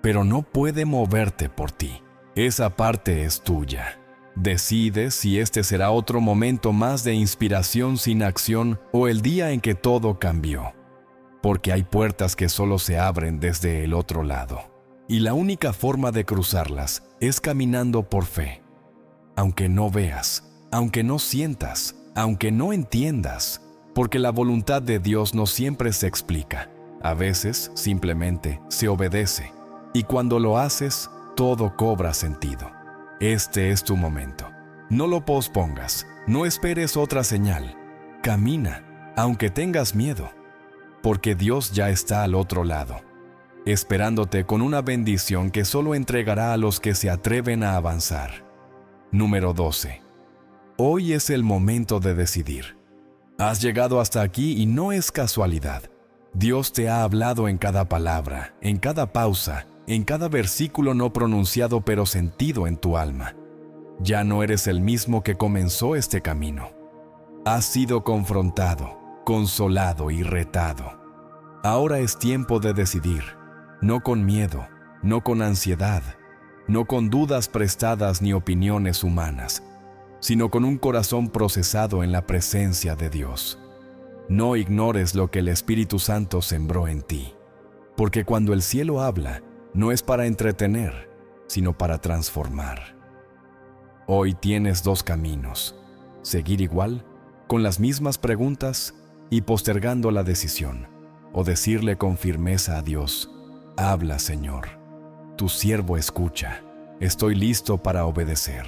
Pero no puede moverte por ti. Esa parte es tuya. Decide si este será otro momento más de inspiración sin acción o el día en que todo cambió. Porque hay puertas que solo se abren desde el otro lado. Y la única forma de cruzarlas es caminando por fe. Aunque no veas, aunque no sientas, aunque no entiendas, porque la voluntad de Dios no siempre se explica. A veces simplemente se obedece. Y cuando lo haces, todo cobra sentido. Este es tu momento. No lo pospongas, no esperes otra señal. Camina, aunque tengas miedo, porque Dios ya está al otro lado, esperándote con una bendición que solo entregará a los que se atreven a avanzar. Número 12. Hoy es el momento de decidir. Has llegado hasta aquí y no es casualidad. Dios te ha hablado en cada palabra, en cada pausa, en cada versículo no pronunciado pero sentido en tu alma. Ya no eres el mismo que comenzó este camino. Has sido confrontado, consolado y retado. Ahora es tiempo de decidir, no con miedo, no con ansiedad, no con dudas prestadas ni opiniones humanas, sino con un corazón procesado en la presencia de Dios. No ignores lo que el Espíritu Santo sembró en ti, porque cuando el cielo habla, no es para entretener, sino para transformar. Hoy tienes dos caminos: seguir igual, con las mismas preguntas y postergando la decisión, o decirle con firmeza a Dios: habla, Señor, tu siervo escucha, estoy listo para obedecer.